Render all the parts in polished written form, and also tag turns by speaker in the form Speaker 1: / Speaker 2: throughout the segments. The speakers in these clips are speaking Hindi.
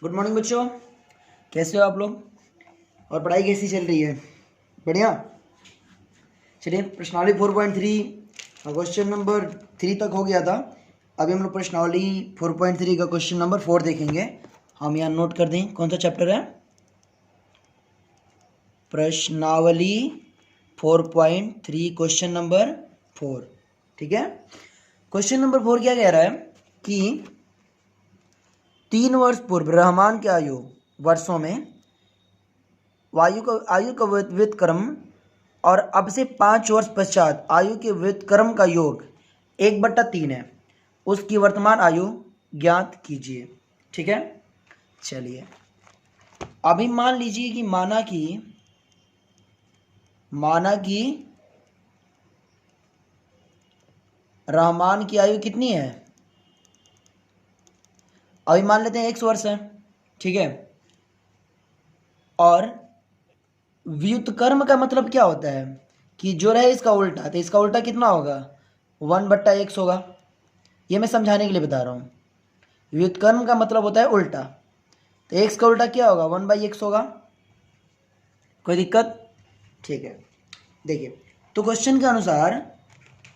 Speaker 1: गुड मॉर्निंग बच्चों, कैसे हो आप लोग और पढ़ाई कैसी चल रही है? बढ़िया। चलिए, प्रश्नावली 4.3 क्वेश्चन नंबर 3 तक हो गया था। अभी हम लोग प्रश्नावली 4.3 का क्वेश्चन नंबर 4 देखेंगे। हम यहाँ नोट कर दें कौन सा चैप्टर है। प्रश्नावली 4.3 क्वेश्चन नंबर 4। ठीक है। क्वेश्चन नंबर 4 क्या कह रहा है कि 3 वर्ष पूर्व रहमान के आयु वर्षों में आयु का व्युत्क्रम और अब से 5 वर्ष पश्चात आयु के व्युत्क्रम का योग 1/3 है। उसकी वर्तमान आयु ज्ञात कीजिए। ठीक है। चलिए, अभी मान लीजिए कि माना कि रहमान की आयु कितनी है। अभी मान लेते हैं 100 वर्ष है। ठीक है। और व्युत्क्रम का मतलब क्या होता है कि जो रहे इसका उल्टा, तो इसका उल्टा कितना होगा? 1/x होगा। ये मैं समझाने के लिए बता रहा हूँ। व्युत्क्रम का मतलब होता है उल्टा, तो x का उल्टा क्या होगा? 1/x होगा। कोई दिक्कत? ठीक है। देखिए, तो क्वेश्चन के अनुसार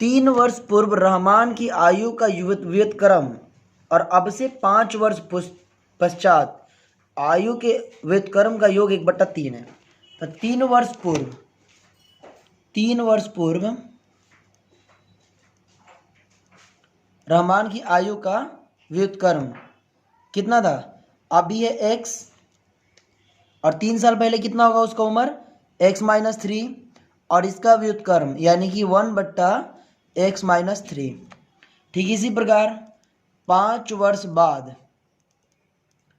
Speaker 1: 3 वर्ष पूर्व रहमान की आयु का व्युत्क्रम और अब से 5 वर्ष पश्चात आयु के व्युत्क्रम का योग 1/3 है। तो 3 वर्ष पूर्व रहमान की आयु का व्युत्क्रम कितना था? अभी है x, और 3 साल पहले कितना होगा उसका उम्र? x-3, और इसका व्युत्क्रम यानी कि 1/x-3। ठीक इसी प्रकार 5 वर्ष बाद,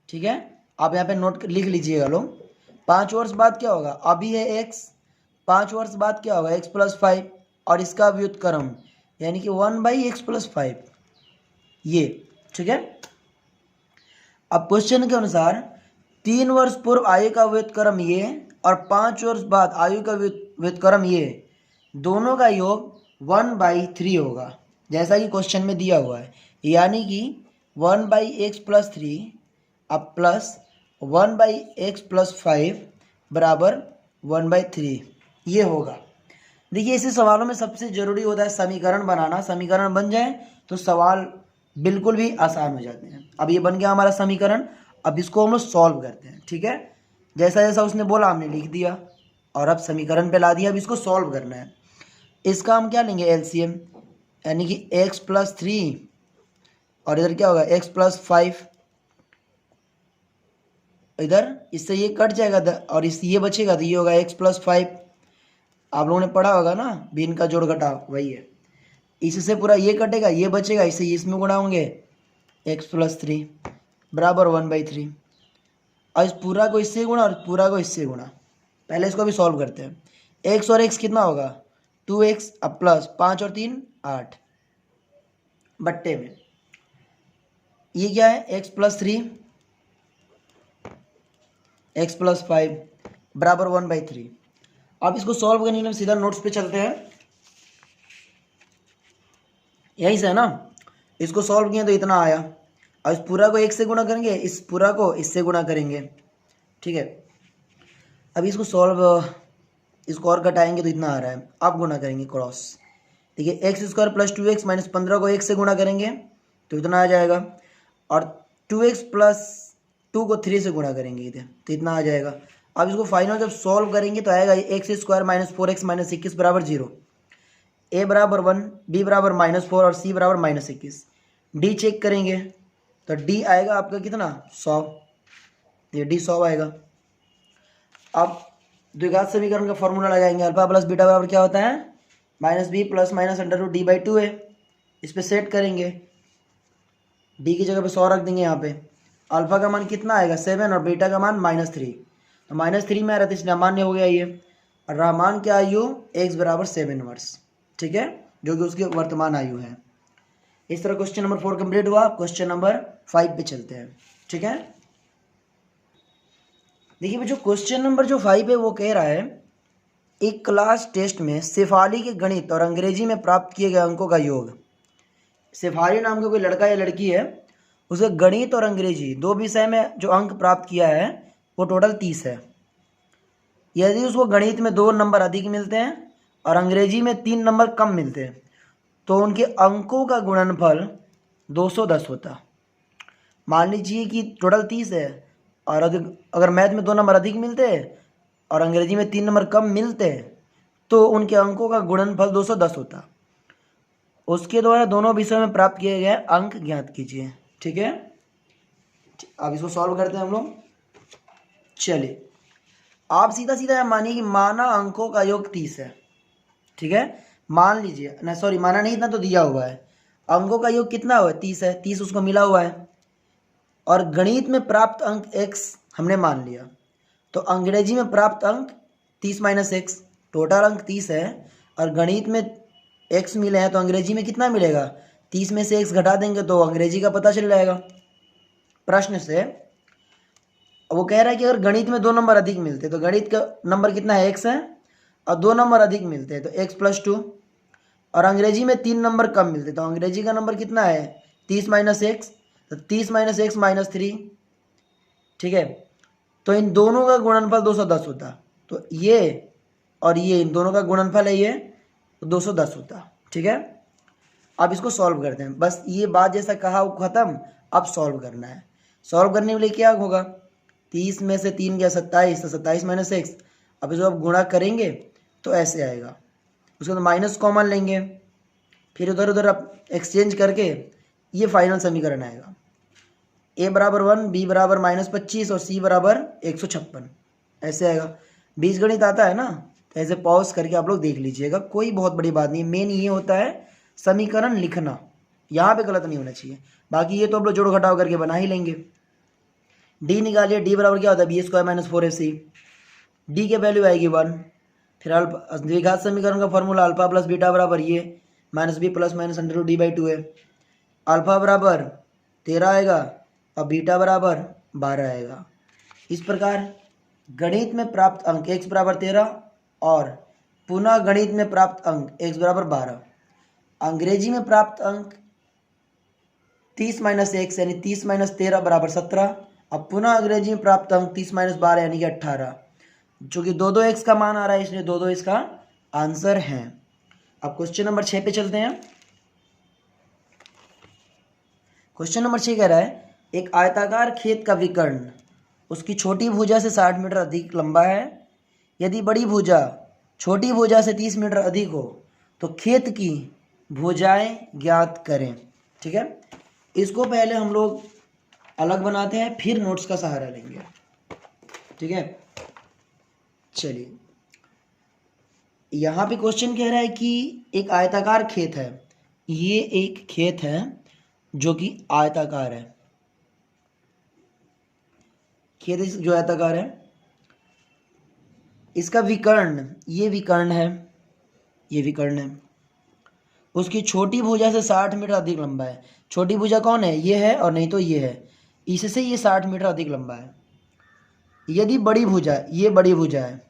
Speaker 1: ठीक है, आप यहाँ पे नोट लिख लीजिएगा लोग। 5 वर्ष बाद क्या होगा? अभी है x, 5 वर्ष बाद क्या होगा? x+5, और इसका व्युत्क्रम यानी कि 1/x+5 ये। ठीक है। अब क्वेश्चन के अनुसार 3 वर्ष पूर्व आयु का व्युत्क्रम ये और 5 वर्ष बाद आयु का व्युत्क्रम ये, दोनों का योग 1/3 होगा, जैसा कि क्वेश्चन में दिया हुआ है। यानी कि 1/x+3 अब प्लस 1/x+5 बराबर 1/3 ये होगा। देखिए, ऐसे सवालों में सबसे ज़रूरी होता है समीकरण बनाना। समीकरण बन जाए तो सवाल बिल्कुल भी आसान हो जाते हैं। अब ये बन गया हमारा समीकरण, अब इसको हम लोग सॉल्व करते हैं। ठीक है। जैसा जैसा उसने बोला हमने लिख दिया, और अब समीकरण पे ला दिया। अब इसको सॉल्व करना है। इसका हम क्या लेंगे? एलसीएम, यानी कि x+3 और इधर क्या होगा? x+5। इधर इससे ये कट जाएगा और इस ये बचेगा, तो ये होगा x+5। आप लोगों ने पढ़ा होगा ना, भिन्न का जोड़ घटाव, वही है। इससे पूरा ये कटेगा, ये बचेगा, इससे इसमें गुणा होंगे, x+3 बराबर 1/3। और इस पूरा को इससे गुणा और पूरा को इससे गुणा। पहले इसको भी सॉल्व करते हैं। x और x कितना होगा? 2x, अब प्लस 5 और 3 8 बट्टे में ये क्या है? x+3 x+5 बराबर 1/3। अब इसको सॉल्व करने के लिए सीधा नोट्स पे चलते हैं। यही से है ना। इसको सॉल्व किया तो इतना आया, और इस पूरा को 1 से गुणा करेंगे, इस पूरा को इससे गुणा करेंगे। ठीक है। अब इसको इसको और घटाएंगे तो इतना आ रहा है। अब गुणा करेंगे क्रॉस। देखिए, x² + 2x - 15 को 1 से गुणा करेंगे तो इतना आ जाएगा, और 2x + 2 को 3 से गुणा करेंगे इधर तो इतना आ जाएगा। अब इसको फाइनल जब सॉल्व करेंगे तो आएगा x² - 4x - 21 बराबर 0, a बराबर 1, b बराबर -4 और c बराबर -21। d चेक करेंगे तो d आएगा आपका कितना? 100। ये d 100 आएगा। अब द्विघात समीकरण का फॉर्मूला लगाएंगे। अल्फा प्लस बीटा बराबर क्या होता है? -b + -√d/2 है। इस पर सेट करेंगे, d की जगह पे 100 रख देंगे। यहाँ पे अल्फा का मान कितना आएगा? 7, और बीटा का मान -3। तो -3 में आ रहा था इसलिए अमान्य हो गया ये। रहमान की आयु x बराबर 7 वर्ष, ठीक है, जो कि उसकी वर्तमान आयु है। इस तरह क्वेश्चन नंबर 4 कंप्लीट हुआ। क्वेश्चन नंबर 5 पे चलते हैं। ठीक है। देखिए जो क्वेश्चन नंबर जो 5 है वो कह रहा है, एक क्लास टेस्ट में शेफाली के गणित और अंग्रेजी में प्राप्त किए गए अंकों का योग। शेफाली नाम का कोई लड़का या लड़की है, उसके गणित और अंग्रेजी दो विषय में जो अंक प्राप्त किया है वो टोटल 30 है। यदि उसको गणित में 2 नंबर अधिक मिलते हैं और अंग्रेजी में 3 नंबर कम मिलते हैं तो उनके अंकों का गुणनफल 210 होता। मान लीजिए कि टोटल 30 है और अगर मैथ में 2 नंबर अधिक मिलते हैं और अंग्रेजी में 3 नंबर कम मिलते हैं तो उनके अंकों का गुणनफल 210 होता। उसके द्वारा दोनों विषयों में प्राप्त किए गए अंक ज्ञात कीजिए। ठीक है, अब इसको सॉल्व करते हैं हम लोग। चलिए, आप सीधा सीधा मानिए कि माना अंकों का योग 30 है। ठीक है, मान लीजिए ना, सॉरी माना नहीं, इतना तो दिया हुआ है। अंकों का योग कितना हुआ है? 30 है, 30 उसको मिला हुआ है। और गणित में प्राप्त अंक x हमने मान लिया, तो अंग्रेजी में प्राप्त अंक 30 माइनस x, टोटल अंक 30 है और गणित में x मिले हैं तो अंग्रेजी में कितना मिलेगा? 30 में से x घटा देंगे तो अंग्रेजी का पता चल जाएगा प्रश्न से। वो कह रहा है कि अगर गणित में 2 नंबर अधिक मिलते तो गणित का नंबर कितना है? x है, और 2 नंबर अधिक मिलते हैं तो x प्लस 2, और अंग्रेजी में 3 नंबर कम मिलते तो अंग्रेजी का नंबर कितना है? 30 माइनस एक्स, तो 30 माइनस एक्स माइनस 3। ठीक है, तो इन दोनों का गुणनफल 210 होता। तो ये और ये इन दोनों का गुणनफल है ये, तो 210 होता। ठीक है, अब इसको सॉल्व करते हैं। बस ये बात जैसा कहा वो ख़त्म, अब सॉल्व करना है। सॉल्व करने के लिए क्या होगा? 30 में से 3 गया 27, तो 27 माइनस एक्स। अब इसको अब गुणा करेंगे तो ऐसे आएगा, उसके बाद माइनस कॉमन लेंगे, फिर उधर उधर आप एक्सचेंज करके ये फाइनल समीकरण आएगा। a बराबर 1, b बराबर -25 और c बराबर 156, ऐसे आएगा। बीजगणित आता है ना, तो ऐसे पॉज करके आप लोग देख लीजिएगा, कोई बहुत बड़ी बात नहीं है। मेन ये होता है समीकरण लिखना, यहाँ पे गलत नहीं होना चाहिए। बाकी ये तो आप लोग जोड़ घटाव करके बना ही लेंगे। d निकालिए, d बराबर क्या होता है? b² minus 4ac। d के वैल्यू आएगी 1। फिर अल्फा, द्विघात समीकरण का फॉर्मूला अल्फा प्लस बीटा बराबर ये minus B plus minus under root d/2 है। अल्फा बराबर 13 आएगा और बीटा बराबर 12 आएगा। इस प्रकार गणित में प्राप्त अंक x बराबर 13 और पुनः गणित में प्राप्त अंक x बराबर 12, अंग्रेजी में प्राप्त अंक 30 माइनस एक्स यानी 30 माइनस 13 बराबर 17, अब पुनः अंग्रेजी में प्राप्त अंक 30 माइनस 12 यानी कि 18, चूँकि 2 एक्स का मान आ रहा है इसलिए 2 इसका आंसर है। अब क्वेश्चन नंबर 6 पे चलते हैं। क्वेश्चन नंबर 6 कह रहा है, एक आयताकार खेत का विकर्ण उसकी छोटी भुजा से 60 मीटर अधिक लंबा है। यदि बड़ी भुजा छोटी भुजा से 30 मीटर अधिक हो तो खेत की भुजाएं ज्ञात करें। ठीक है, इसको पहले हम लोग अलग बनाते हैं, फिर नोट्स का सहारा लेंगे। ठीक है, चलिए, यहाँ पे क्वेश्चन कह रहा है कि एक आयताकार खेत है। ये एक खेत है जो कि आयताकार है, खेत जो आयताकार है, इसका विकर्ण, ये विकर्ण है, ये विकर्ण है, उसकी छोटी भुजा से 60 मीटर अधिक लंबा है। छोटी भुजा कौन है? ये है, और नहीं तो ये है, इससे ये 60 मीटर अधिक लंबा है। यदि बड़ी भुजा, ये बड़ी भुजा है,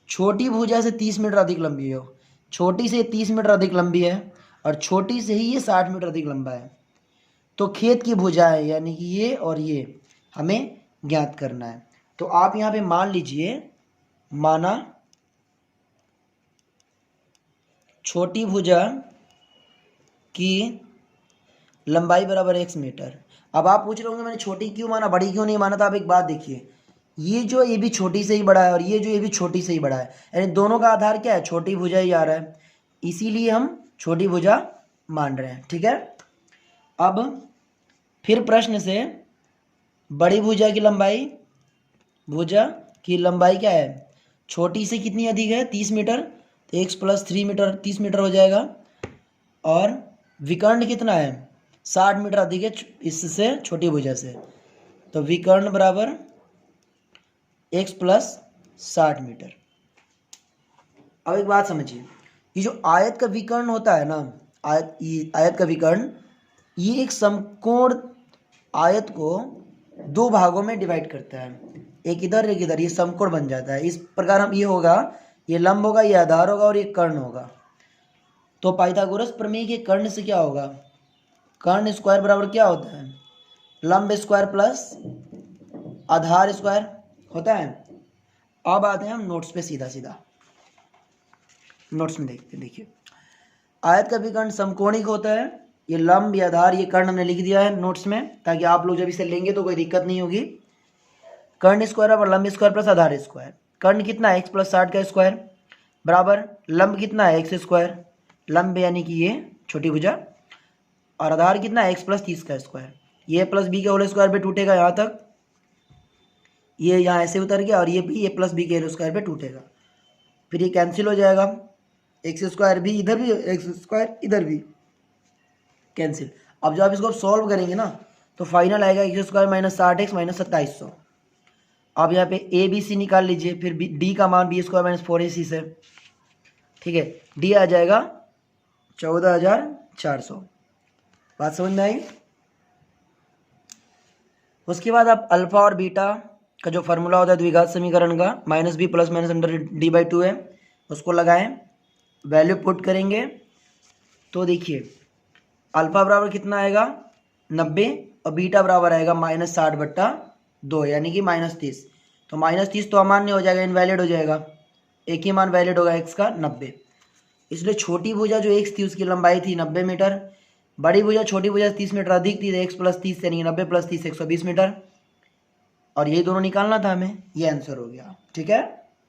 Speaker 1: छोटी भुजा से 30 मीटर अधिक लंबी हो, छोटी से 30 मीटर अधिक लंबी है और छोटी से ही ये 60 मीटर अधिक लंबा है, तो खेत की भुजाएं यानी कि ये और ये हमें ज्ञात करना है। तो आप यहाँ पे मान लीजिए, माना छोटी भुजा की लंबाई बराबर x मीटर। अब आप पूछ रहे होंगे मैंने छोटी क्यों माना, बड़ी क्यों नहीं माना? तो आप एक बात देखिए, ये भी छोटी से ही बड़ा है और ये भी छोटी से ही बड़ा है, यानी दोनों का आधार क्या है? छोटी भुजा ही आ रहा है, इसीलिए हम छोटी भुजा मान रहे हैं। ठीक है, अब फिर प्रश्न से बड़ी भुजा की लंबाई क्या है? छोटी से कितनी अधिक है? 30 मीटर, तो x प्लस 3 मीटर 30 मीटर हो जाएगा। और विकर्ण कितना है? 60 मीटर अधिक है इससे, छोटी भुजा से, तो विकर्ण बराबर x प्लस 60 मीटर। अब एक बात समझिए, ये जो आयत का विकर्ण होता है ना, आयत का विकर्ण, ये एक समकोण आयत को 2 भागों में डिवाइड करता है, एक इधर एक इधर, ये समकोण बन जाता है। इस प्रकार हम, ये होगा, ये लंब होगा, ये आधार होगा और ये कर्ण होगा। तो पाइथागोरस प्रमेय के कर्ण से क्या होगा? कर्ण स्क्वायर बराबर क्या होता है, लंब स्क्वायर प्लस आधार स्क्वायर होता है। अब आते हैं हम नोट्स पे सीधा सीधा, नोट्स में देखते हैं। देखिए आयत का विकर्ण समकोणिक होता है, ये लंब या आधार ये कर्ण हमने लिख दिया है नोट्स में, ताकि आप लोग जब इसे लेंगे तो कोई दिक्कत नहीं होगी। कर्ण स्क्वायर और लंब स्क्वायर प्लस आधार स्क्वायर। कर्ण कितना है, x प्लस 60 का स्क्वायर बराबर लंब कितना है, एक्स स्क्वायर, लंब यानी कि ये छोटी भुजा, और आधार कितना है, x प्लस 30 का स्क्वायर। ये प्लस बी के होल स्क्वायर पे टूटेगा यहाँ तक, ये यहाँ ऐसे उतर गया, और ये भी ए प्लस बी के होल स्क्वायर पे टूटेगा, फिर ये कैंसिल हो जाएगा, एक्स स्क्वायर भी इधर भी, एक्स स्क्वायर इधर भी कैंसिल। अब जब आप इसको सॉल्व करेंगे ना तो फाइनल आएगा x square minus 60x minus 2700। आप यहाँ पे ए बी सी निकाल लीजिए, फिर डी का मान बी स्क्वायर माइनस 4ac से, ठीक है, डी आ जाएगा 14,400। बात समझ में आई। उसके बाद आप अल्फा और बीटा का जो फार्मूला होता है द्विघात समीकरण का, minus B plus minus under D by 2 है, उसको लगाएं, वैल्यू पुट करेंगे तो देखिए अल्फा बराबर कितना आएगा 90 और बीटा बराबर आएगा माइनस 60/2 यानी कि माइनस 30। तो माइनस 30 तो अमान्य हो जाएगा, इनवैलिड हो जाएगा, एक ही मान वैलिड होगा x का 90। इसलिए छोटी भुजा जो x थी उसकी लंबाई थी 90 मीटर, बड़ी भुजा छोटी भुजा 30 मीटर अधिक थी, x प्लस 30 यानी 90 प्लस 30 120 मीटर, और यही दोनों निकालना था हमें, ये आंसर हो गया। ठीक है।